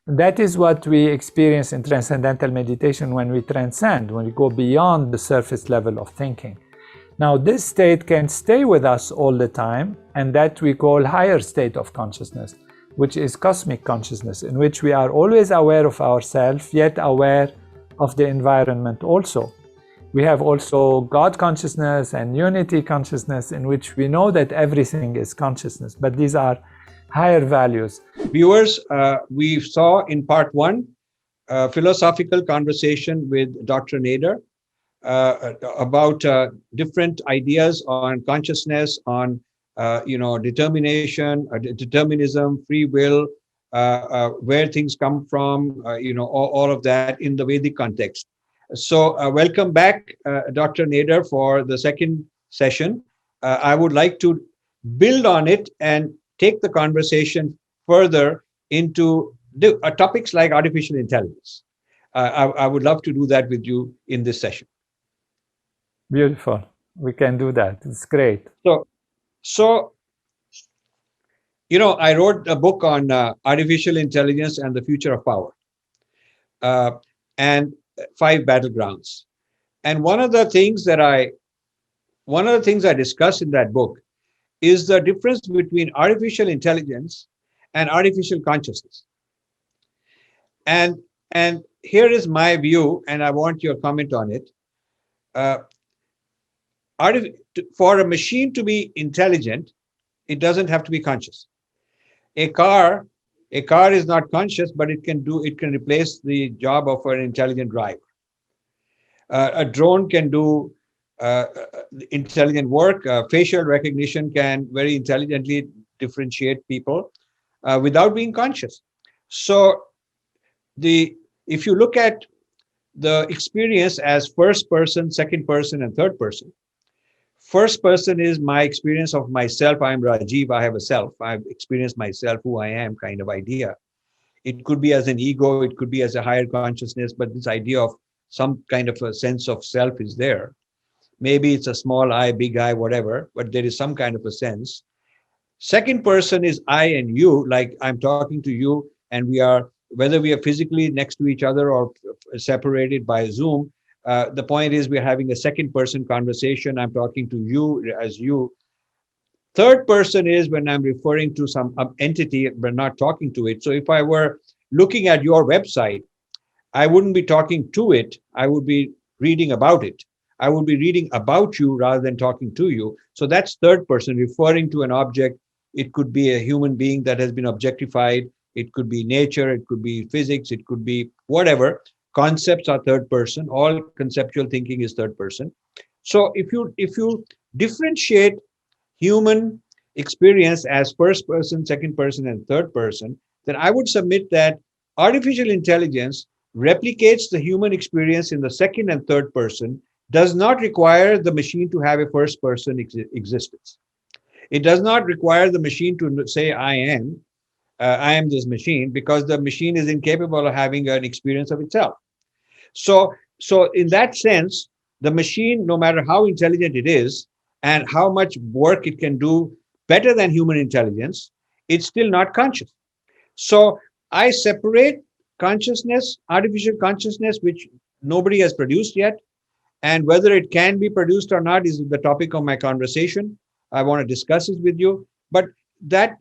That is what we experience in transcendental meditation when we transcend, when we go beyond the surface level of thinking. Now, this state can stay with us all the time, and that we call higher state of consciousness, which is cosmic consciousness, in which we are always aware of ourselves, yet aware of the environment also. We have also God consciousness and unity consciousness, in which we know that everything is consciousness, but these are higher values. Viewers, we saw in part one a philosophical conversation with Dr. Nader about different ideas on consciousness, on determination, determinism, free will, where things come from, all of that in the Vedic context. So welcome back, Dr. Nader, for the second session. I would like to build on it and take the conversation further into topics like artificial intelligence. I would love to do that with you in this session. Beautiful. We can do that. It's great. So I wrote a book on artificial intelligence and the future of power, and 5 battlegrounds. And one of the things I discuss in that book is the difference between artificial intelligence and artificial consciousness. And here is my view, and I want your comment on it. For a machine to be intelligent, it doesn't have to be conscious. A car is not conscious, but it can replace the job of an intelligent driver. A drone can do intelligent work. Facial recognition can very intelligently differentiate people without being conscious. So if you look at the experience as first person, second person, and third person, first person is my experience of myself. I am Rajiv. I have a self. I've experienced myself, who I am, kind of idea. It could be as an ego. It could be as a higher consciousness. But this idea of some kind of a sense of self is there. Maybe it's a small I, big I, whatever, but there is some kind of a sense. Second person is I and you, like I'm talking to you, and whether we are physically next to each other or separated by Zoom, the point is we're having a second person conversation. I'm talking to you as you. Third person is when I'm referring to some entity, but not talking to it. So if I were looking at your website, I wouldn't be talking to it. I would be reading about it. I would be reading about you rather than talking to you. So that's third person, referring to an object. It could be a human being that has been objectified. It could be nature. It could be physics. It could be whatever. Concepts are third person. All conceptual thinking is third person. So if you differentiate human experience as first person, second person, and third person, then I would submit that artificial intelligence replicates the human experience in the second and third person, does not require the machine to have a first person existence. It does not require the machine to say, I am this machine, because the machine is incapable of having an experience of itself. So in that sense, the machine, no matter how intelligent it is and how much work it can do better than human intelligence, it's still not conscious. So I separate consciousness, artificial consciousness, which nobody has produced yet, and whether it can be produced or not is the topic of my conversation. I want to discuss it with you. But there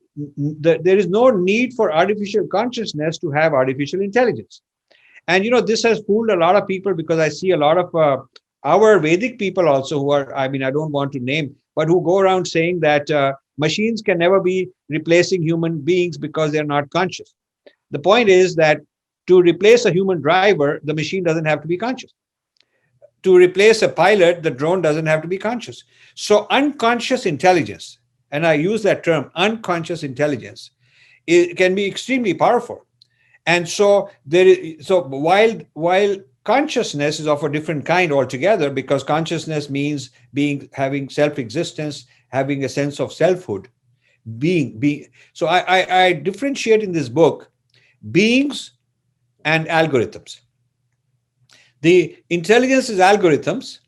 is no need for artificial consciousness to have artificial intelligence. And this has fooled a lot of people, because I see a lot of our Vedic people also who are, I don't want to name, but who go around saying that machines can never be replacing human beings because they're not conscious. The point is that to replace a human driver, the machine doesn't have to be conscious. To replace a pilot, the drone doesn't have to be conscious. So unconscious intelligence, and I use that term, unconscious intelligence, it can be extremely powerful. And so while consciousness is of a different kind altogether, because consciousness means having self-existence, having a sense of selfhood, being. So I differentiate in this book beings and algorithms. The intelligence is algorithms,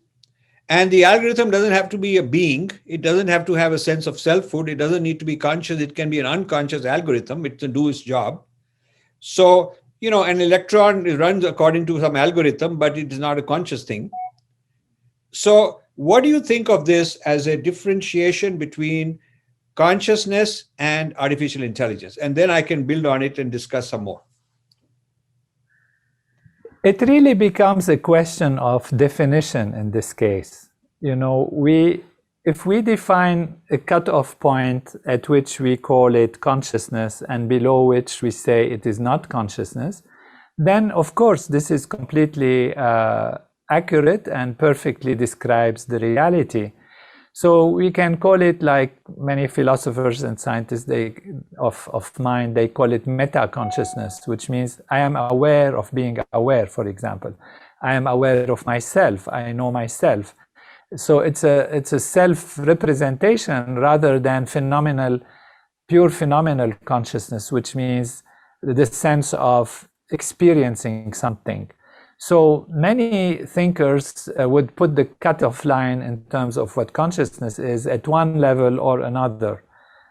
and the algorithm doesn't have to be a being. It doesn't have to have a sense of selfhood. It doesn't need to be conscious. It can be an unconscious algorithm. It can do its job. So an electron runs according to some algorithm, but it is not a conscious thing. So what do you think of this as a differentiation between consciousness and artificial intelligence? And then I can build on it and discuss some more. It really becomes a question of definition in this case. If we define a cutoff point at which we call it consciousness and below which we say it is not consciousness, then of course this is completely accurate and perfectly describes the reality. So we can call it, like many philosophers and scientists of mind, they call it meta-consciousness, which means I am aware of being aware, for example. I am aware of myself, I know myself. So it's a self-representation rather than pure phenomenal consciousness, which means the sense of experiencing something. So many thinkers would put the cutoff line in terms of what consciousness is at one level or another.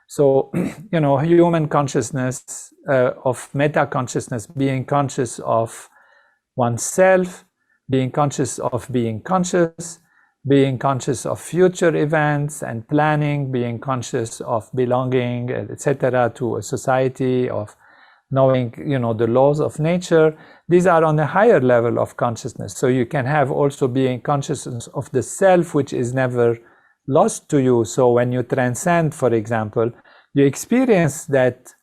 So, human consciousness of meta-consciousness, being conscious of oneself, being conscious of being conscious, being conscious of future events and planning, being conscious of belonging, etc., to a society, of knowing, the laws of nature. These are on a higher level of consciousness. So you can have also being conscious of the self, which is never lost to you. So when you transcend, for example, you experience that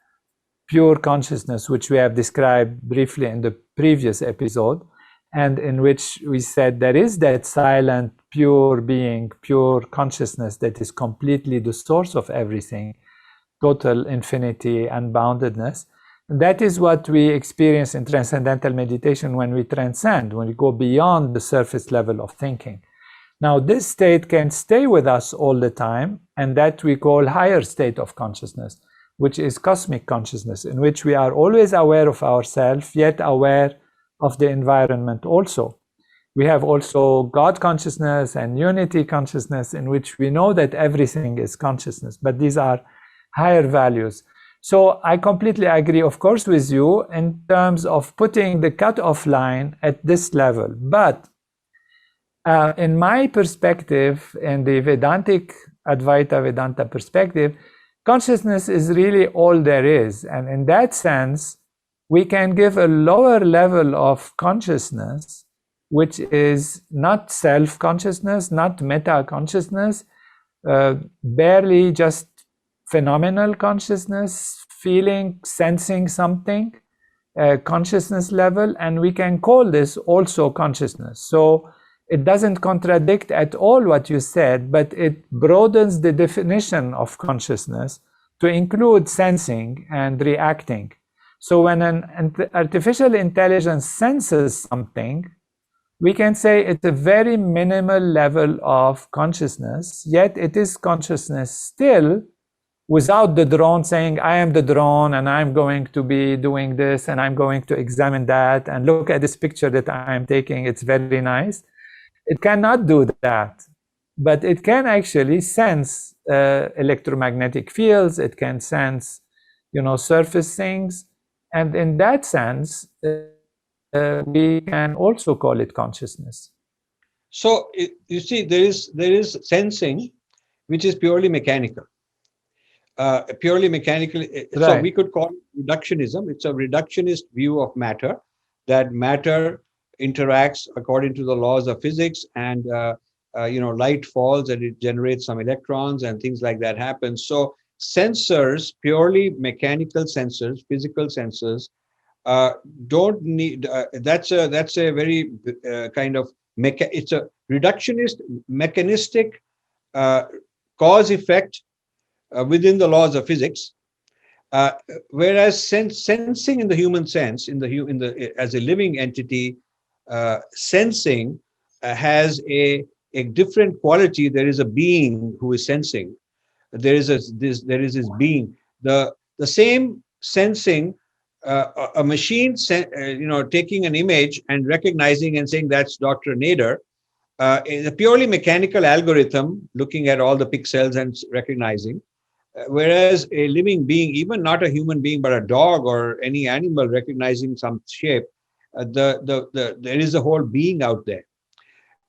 pure consciousness, which we have described briefly in the previous episode, and in which we said there is that silent, pure being, pure consciousness that is completely the source of everything, total infinity, unboundedness. That is what we experience in transcendental meditation when we transcend, when we go beyond the surface level of thinking. Now, this state can stay with us all the time, and that we call higher state of consciousness, which is cosmic consciousness, in which we are always aware of ourselves, yet aware of the environment also. We have also God consciousness and unity consciousness, in which we know that everything is consciousness, but these are higher values. So I completely agree, of course, with you in terms of putting the cutoff line at this level. But in my perspective, in the Vedantic Advaita Vedanta perspective, consciousness is really all there is. And in that sense, we can give a lower level of consciousness, which is not self-consciousness, not meta-consciousness, barely just phenomenal consciousness, feeling, sensing something, consciousness level, and we can call this also consciousness. So it doesn't contradict at all what you said, but it broadens the definition of consciousness to include sensing and reacting. So when an artificial intelligence senses something, we can say it's a very minimal level of consciousness, yet it is consciousness still, without the drone saying, I am the drone and I'm going to be doing this and I'm going to examine that and look at this picture that I'm taking, it's very nice. It cannot do that, but it can actually sense electromagnetic fields, it can sense, surface things, and in that sense, we can also call it consciousness. So you see, there is sensing, which is purely mechanical. Right. So we could call it reductionism. It's a reductionist view of matter, that matter interacts according to the laws of physics, and light falls and it generates some electrons and things like that happen. So sensors, purely mechanical sensors, physical sensors, don't need. That's a very kind of it's a reductionist, mechanistic cause effect within the laws of physics, whereas sensing in the human sense, as a living entity, sensing has a different quality. There is a being who is sensing. There is this being. The same sensing, a machine, taking an image and recognizing and saying that's Dr. Nader, is a purely mechanical algorithm looking at all the pixels and recognizing. Whereas a living being, even not a human being, but a dog or any animal recognizing some shape, there is a whole being out there.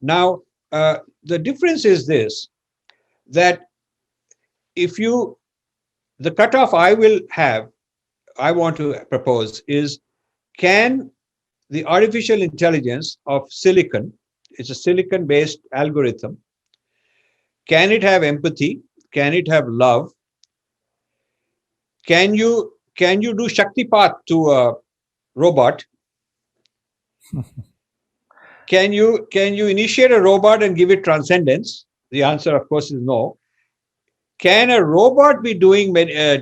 Now, the difference is this, that if you, the cutoff I want to propose is, can the artificial intelligence of silicon, it's a silicon based algorithm, can it have empathy? Can it have love? Can you do Shaktipat to a robot? Can you initiate a robot and give it transcendence? The answer, of course, is no. Can a robot be being the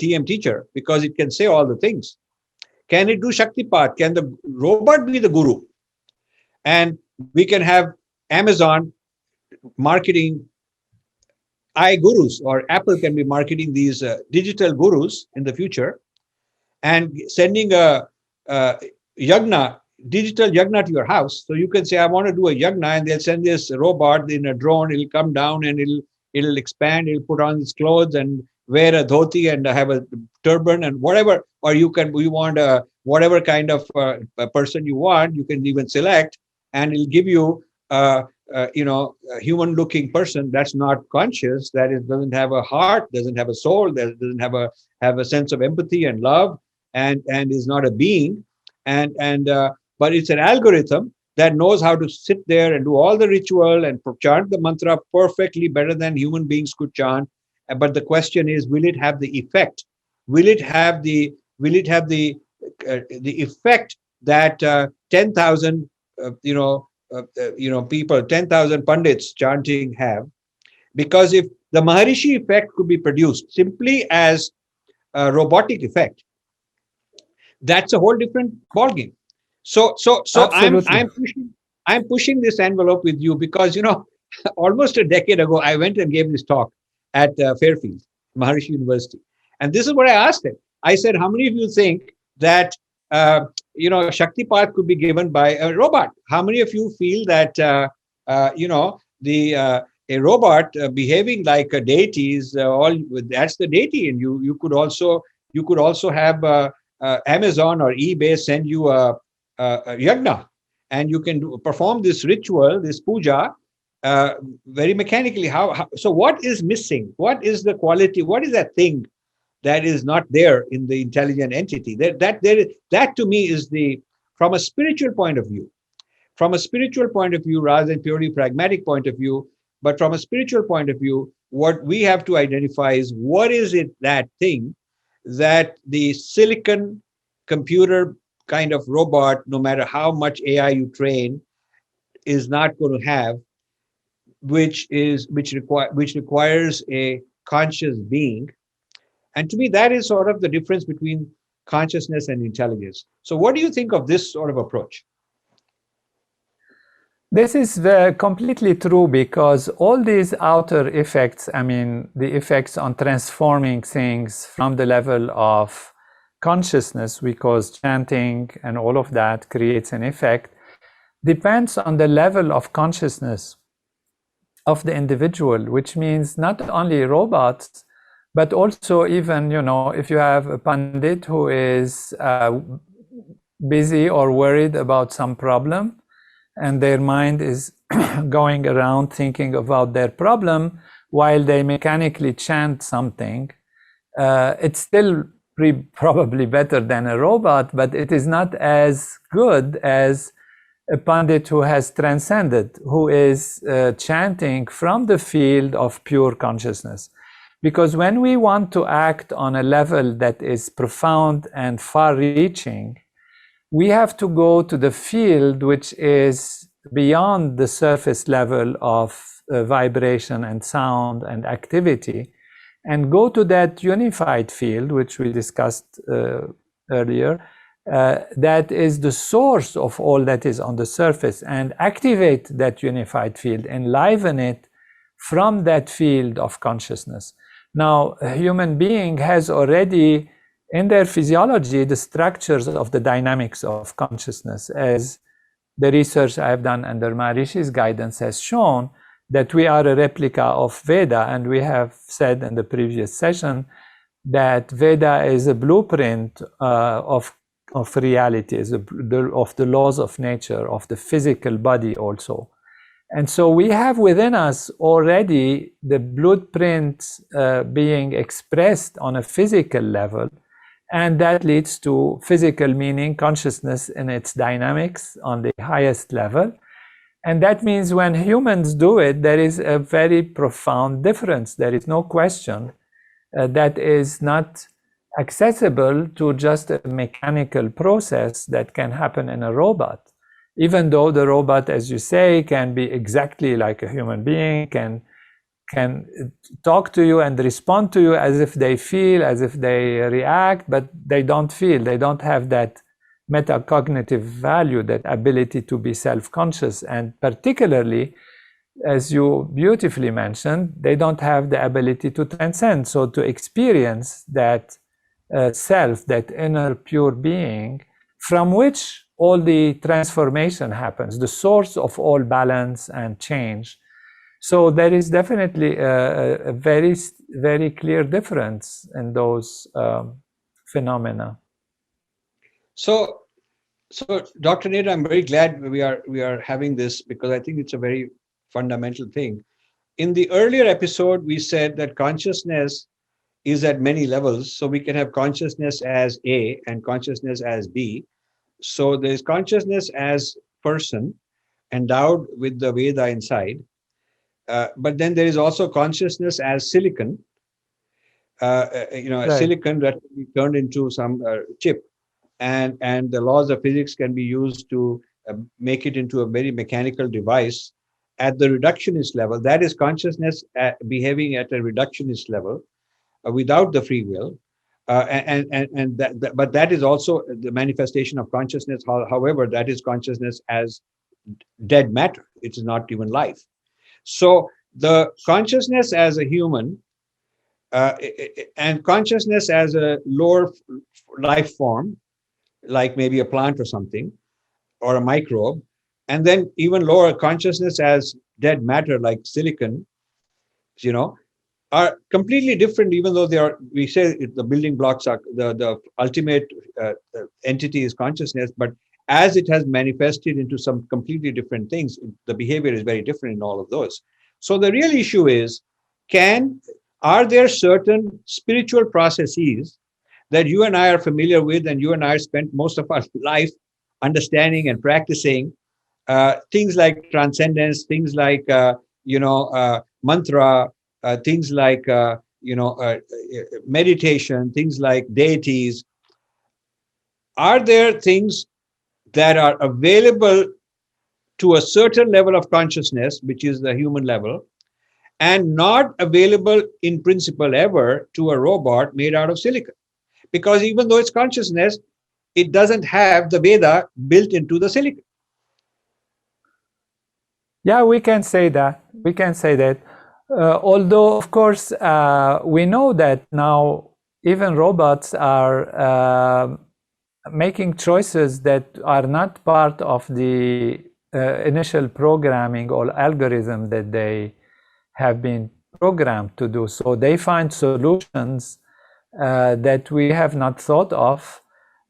TM teacher, because it can say all the things? Can it do Shaktipat? Can the robot be the guru? And we can have Amazon marketing iGurus, or Apple can be marketing these digital gurus in the future, and sending a yagna, digital yagna to your house. So you can say, I want to do a yagna, and they'll send this robot in a drone. It'll come down and it'll expand. It'll put on its clothes and wear a dhoti and have a turban and whatever. Or you want whatever kind of a person you want. You can even select, and it'll give you a human-looking person that's not conscious, that doesn't have a heart, doesn't have a soul, that doesn't have a sense of empathy and love, and is not a being, but it's an algorithm that knows how to sit there and do all the ritual and chant the mantra perfectly, better than human beings could chant. But the question is, will it have the effect? Will it have the effect that 10,000 people, 10,000 pandits chanting have? Because if the Maharishi effect could be produced simply as a robotic effect, that's a whole different ballgame. So I'm pushing this envelope with you, because almost a decade ago I went and gave this talk at Fairfield, Maharishi University, and this is what I asked them. I said, how many of you think that Shaktipat could be given by a robot? How many of you feel that a robot behaving like a deity is that's the deity, and you could also have Amazon or eBay send you a yagna, and you can perform this ritual, this puja, very mechanically. So what is missing? What is the quality? What is that thing that is not there in the intelligent entity? That to me is from a spiritual point of view, rather than purely pragmatic point of view, but from a spiritual point of view, what we have to identify is, what is it, that thing that the silicon computer kind of robot, no matter how much AI you train, is not going to have, which requires a conscious being. And to me, that is sort of the difference between consciousness and intelligence. So what do you think of this sort of approach? This is completely true, because all these outer effects, the effects on transforming things from the level of consciousness, because chanting and all of that creates an effect, depends on the level of consciousness of the individual, which means not only robots, but also even, if you have a pandit who is busy or worried about some problem, and their mind is going around thinking about their problem while they mechanically chant something, it's still probably better than a robot, but it is not as good as a pandit who has transcended, who is chanting from the field of pure consciousness. Because when we want to act on a level that is profound and far-reaching, we have to go to the field which is beyond the surface level of vibration and sound and activity, and go to that unified field, which we discussed earlier, that is the source of all that is on the surface, and activate that unified field, enliven it from that field of consciousness. Now, a human being has already in their physiology the structures of the dynamics of consciousness, as the research I have done under Maharishi's guidance has shown, that we are a replica of Veda. And we have said in the previous session that Veda is a blueprint of reality, of the laws of nature, of the physical body also. And so we have within us already the blueprint being expressed on a physical level. And that leads to physical meaning, consciousness in its dynamics on the highest level. And that means when humans do it, there is a very profound difference. There is no question that is not accessible to just a mechanical process that can happen in a robot. Even though the robot, as you say, can be exactly like a human being, can talk to you and respond to you as if they feel, as if they react, but they don't feel. They don't have that metacognitive value, that ability to be self-conscious. And particularly, as you beautifully mentioned, they don't have the ability to transcend. So to experience that self, that inner pure being, from which all the transformation happens, the source of all balance and change. So there is definitely a very, very clear difference in those phenomena. So, Dr. Nader, I'm very glad we are having this, because I think it's a very fundamental thing. In the earlier episode, we said that consciousness is at many levels. So we can have consciousness as A and consciousness as B. So there's consciousness as person endowed with the Veda inside. But then there is also consciousness as silicon, a silicon that can be turned into some chip. And the laws of physics can be used to make it into a very mechanical device at the reductionist level. That is consciousness behaving at a reductionist level without the free will. But that is also the manifestation of consciousness. However, that is consciousness as dead matter. It is not even life. So the consciousness as a human and consciousness as a lower life form, like maybe a plant or something, or a microbe, and then even lower consciousness as dead matter, like silicon, are completely different, even though they are, we say the building blocks are, the ultimate entity is consciousness, but as it has manifested into some completely different things, the behavior is very different in all of those. So the real issue is, are there certain spiritual processes that you and I are familiar with, and you and I spent most of our life understanding and practicing, things like transcendence, things like mantra, things like meditation, things like deities. Are there things that are available to a certain level of consciousness, which is the human level, and not available in principle ever to a robot made out of silicon? Because even though it's consciousness, it doesn't have the Veda built into the silicon. Yeah, we can say that. We can say that. Although, of course, we know that now even robots are making choices that are not part of the initial programming or algorithm that they have been programmed to do. So they find solutions that we have not thought of.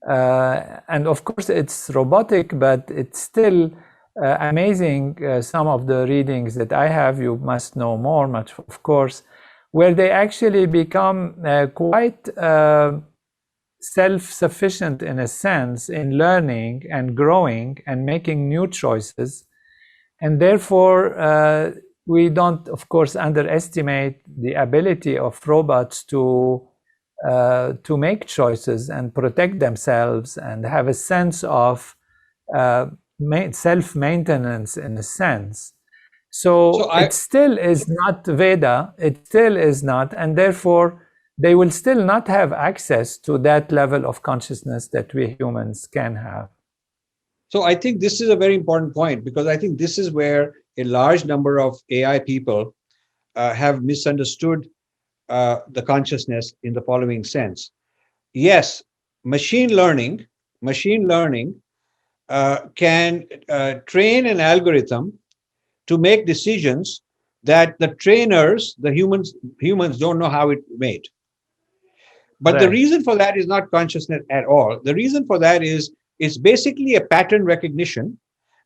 And of course, it's robotic, but it's still amazing. Some of the readings that I have, you must know more, much, of course, where they actually become quite self-sufficient in a sense in learning and growing and making new choices. And therefore, we don't, of course, underestimate the ability of robots to make choices and protect themselves and have a sense of self-maintenance in a sense. So it still is not Veda, it still is not, and therefore they will still not have access to that level of consciousness that we humans can have. So I think this is a very important point, because I think this is where a large number of AI people have misunderstood the consciousness in the following sense. Yes, machine learning can train an algorithm to make decisions that the trainers, the humans don't know how it made. But the Right. reason for that is not consciousness at all. The reason for that is it's basically a pattern recognition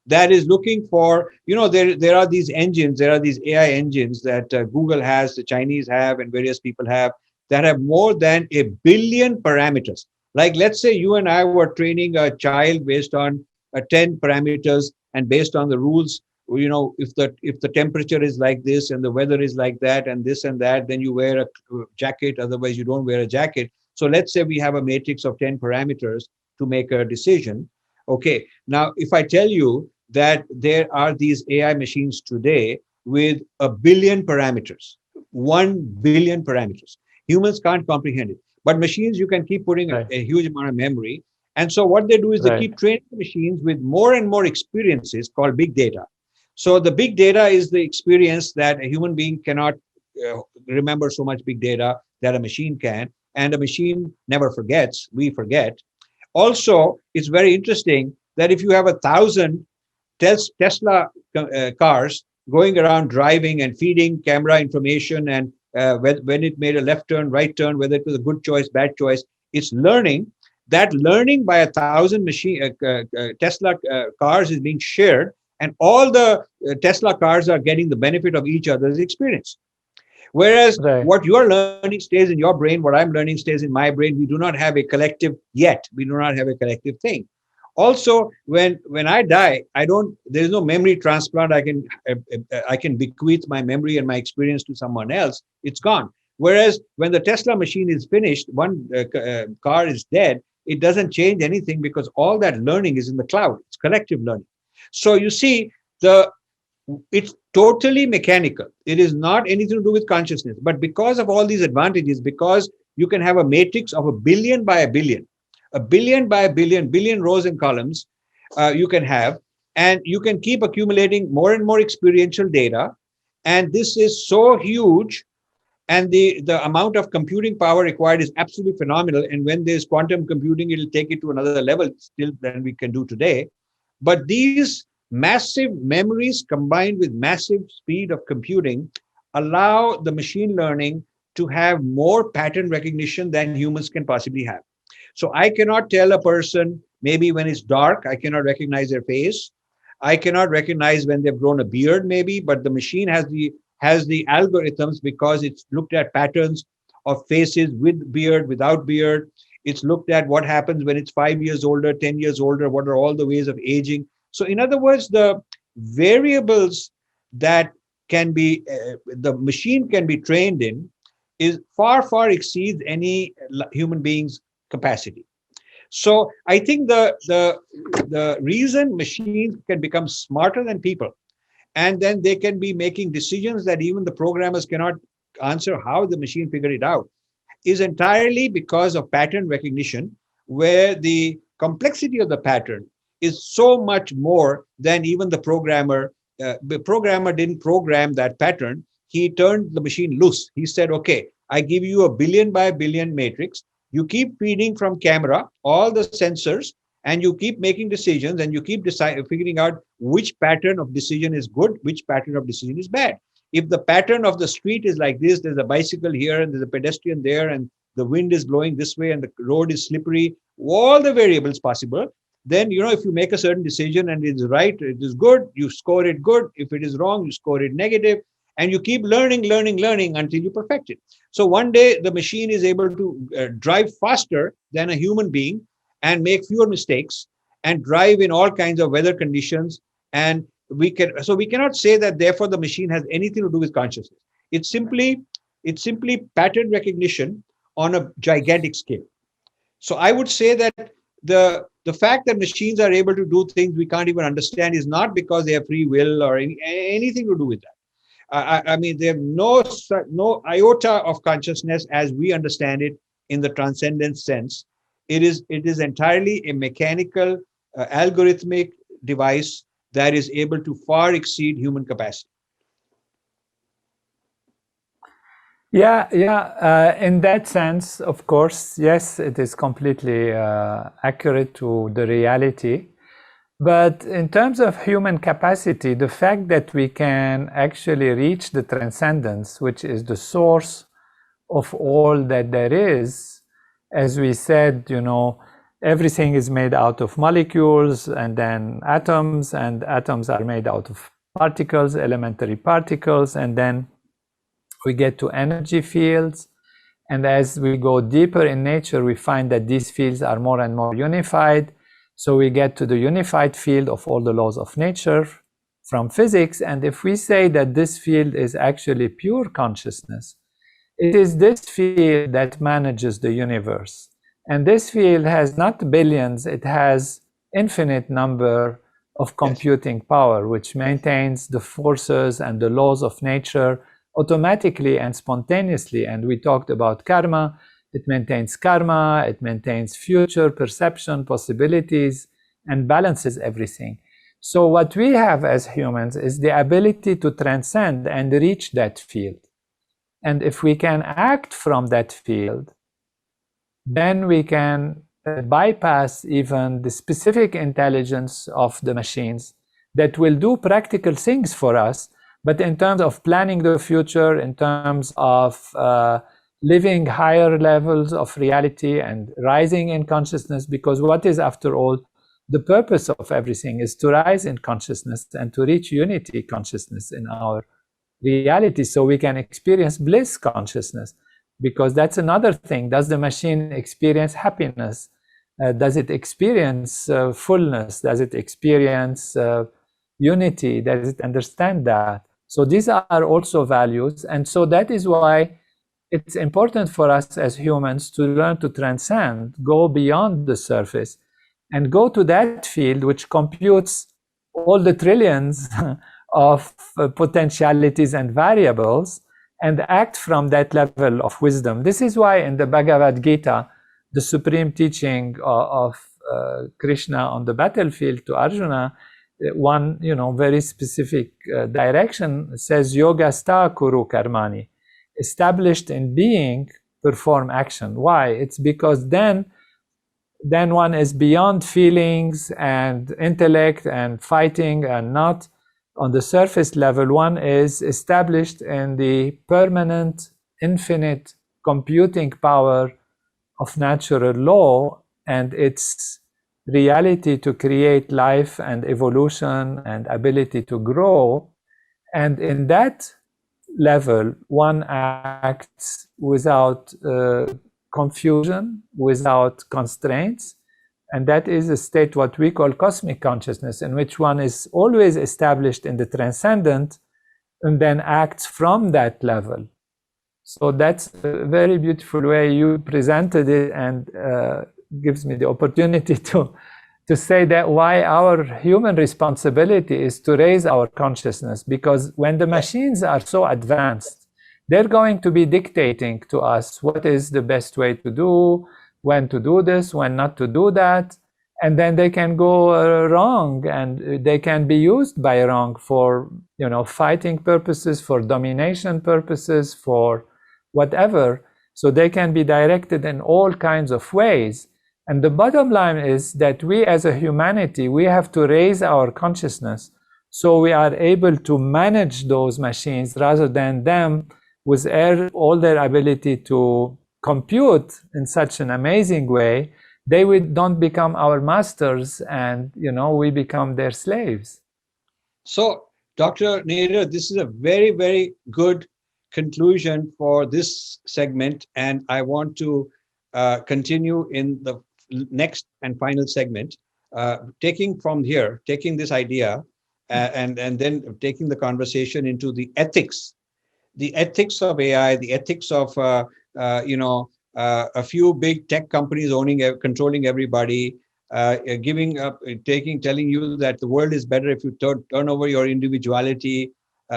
that is looking for, there are these engines, there are these AI engines that Google has, the Chinese have, and various people have, that have more than 1 billion parameters. Like, let's say you and I were training a child based on 10 parameters, and based on the rules, if the temperature is like this and the weather is like that and this and that, then you wear a jacket, otherwise you don't wear a jacket. So let's say we have a matrix of 10 parameters to make a decision. Okay, now if I tell you that there are these AI machines today with 1 billion parameters, 1 billion parameters. Humans can't comprehend it. But machines, you can keep putting Right. a huge amount of memory. And so what they do is they Right. keep training the machines with more and more experiences called big data. So the big data is the experience that a human being cannot remember so much big data that a machine can. And a machine never forgets. We forget. Also, it's very interesting that if you have 1,000 Tesla cars going around driving and feeding camera information, and when it made a left turn, right turn, whether it was a good choice, bad choice, it's learning. That learning by 1,000 Tesla cars is being shared, and all the Tesla cars are getting the benefit of each other's experience. Whereas Right. what you are learning stays in your brain, what I'm learning stays in my brain. We do not have a collective yet. We do not have a collective thing. Also, when I die, I don't. There is no memory transplant. I can bequeath my memory and my experience to someone else. It's gone. Whereas when the Tesla machine is finished, one car is dead. It doesn't change anything because all that learning is in the cloud. It's collective learning. So you see, the it's totally mechanical. It is not anything to do with consciousness. But because of all these advantages, because you can have a matrix of 1 billion by 1 billion, 1 billion by 1 billion, billion rows and columns, you can have, and you can keep accumulating more and more experiential data. And this is so huge, and the amount of computing power required is absolutely phenomenal. And when there's quantum computing, it'll take it to another level still than we can do today. But these massive memories combined with massive speed of computing allow the machine learning to have more pattern recognition than humans can possibly have. So I cannot tell a person, maybe when it's dark, I cannot recognize their face. I cannot recognize when they've grown a beard, maybe, but the machine has the algorithms because it's looked at patterns of faces with beard, without beard. It's looked at what happens when it's 5 years older, 10 years older, what are all the ways of aging. So, in other words, the variables that the machine can be trained in is far, far exceeds any human being's capacity. So I think the reason machines can become smarter than people, and then they can be making decisions that even the programmers cannot answer how the machine figured it out, is entirely because of pattern recognition, where the complexity of the pattern is so much more than even the programmer. The programmer didn't program that pattern. He turned the machine loose. He said, okay, I give you 1 billion by 1 billion matrix. You keep feeding from camera all the sensors, and you keep making decisions, and you keep figuring out which pattern of decision is good, which pattern of decision is bad. If the pattern of the street is like this, there's a bicycle here and there's a pedestrian there, and the wind is blowing this way and the road is slippery, all the variables possible, then if you make a certain decision and it's right, it is good, you score it good. If it is wrong, you score it negative, and you keep learning until you perfect it. So one day the machine is able to drive faster than a human being and make fewer mistakes and drive in all kinds of weather conditions. And we cannot say that therefore the machine has anything to do with consciousness. It's simply pattern recognition on a gigantic scale. So I would say that the fact that machines are able to do things we can't even understand is not because they have free will or anything to do with that. I mean, they have no iota of consciousness as we understand it in the transcendent sense. It is entirely a mechanical, algorithmic device that is able to far exceed human capacity. Yeah, yeah. In that sense, of course, yes, it is completely accurate to the reality. But in terms of human capacity, the fact that we can actually reach the transcendence, which is the source of all that there is, as we said, everything is made out of molecules and then atoms, and atoms are made out of particles, elementary particles, and then we get to energy fields. And as we go deeper in nature, we find that these fields are more and more unified. So we get to the unified field of all the laws of nature from physics. And if we say that this field is actually pure consciousness, it is this field that manages the universe. And this field has not billions, it has infinite number of computing power, which maintains the forces and the laws of nature automatically and spontaneously. And we talked about karma. It maintains karma, it maintains future perception, possibilities, and balances everything. So what we have as humans is the ability to transcend and reach that field. And if we can act from that field, then we can bypass even the specific intelligence of the machines that will do practical things for us. But in terms of planning the future, in terms of living higher levels of reality and rising in consciousness, because what is, after all, the purpose of everything is to rise in consciousness and to reach unity consciousness in our reality, so we can experience bliss consciousness. Because that's another thing. Does the machine experience happiness? Does it experience fullness? Does it experience unity? Does it understand that? So these are also values. And so that is why it's important for us as humans to learn to transcend, go beyond the surface, and go to that field which computes all the trillions of potentialities and variables, and act from that level of wisdom. This is why in the Bhagavad Gita, the supreme teaching of Krishna on the battlefield to Arjuna, one very specific direction says, Yogastha kuru karmani. Established in being, perform action. Why? It's because then one is beyond feelings and intellect and fighting, and not on the surface level. One is established in the permanent, infinite computing power of natural law and its reality to create life and evolution and ability to grow. And in that level, one acts without confusion, without constraints. And that is a state what we call cosmic consciousness, in which one is always established in the transcendent and then acts from that level. So that's a very beautiful way you presented it, and gives me the opportunity to say that why our human responsibility is to raise our consciousness. Because when the machines are so advanced, they're going to be dictating to us what is the best way to do, when to do this, when not to do that. And then they can go wrong, and they can be used by wrong for, fighting purposes, for domination purposes, for whatever. So they can be directed in all kinds of ways. And the bottom line is that we as a humanity, we have to raise our consciousness so we are able to manage those machines rather than them with all their ability to compute in such an amazing way. They don't become our masters, and we become their slaves. So, Dr. Nader, this is a very, very good conclusion for this segment, and I want to continue in the next and final segment, taking this idea and then taking the conversation into the ethics of AI, the ethics of a few big tech companies controlling everybody, telling you that the world is better if you turn over your individuality,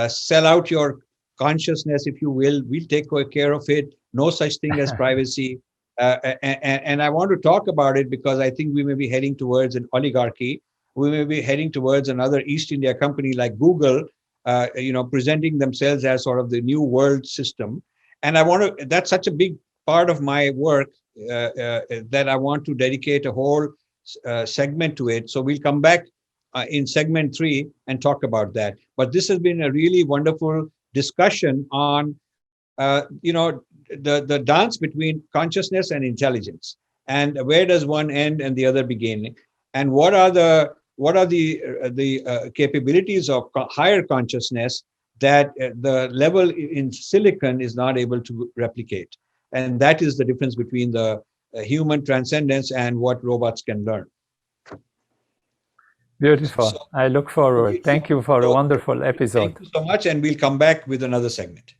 sell out your consciousness, if you will. We'll take care of it. No such thing as privacy. And I want to talk about it because I think we may be heading towards an oligarchy. We may be heading towards another East India company like Google, presenting themselves as sort of the new world system. And that's such a big part of my work that I want to dedicate a whole segment to it. So we'll come back in segment 3 and talk about that. But this has been a really wonderful discussion on, the dance between consciousness and intelligence, and where does one end and the other begin, and what are the capabilities of higher consciousness that the level in silicon is not able to replicate, and that is the difference between the human transcendence and what robots can learn. Beautiful. So, I look forward. Thank you for a wonderful episode. Thank you so much, and we'll come back with another segment.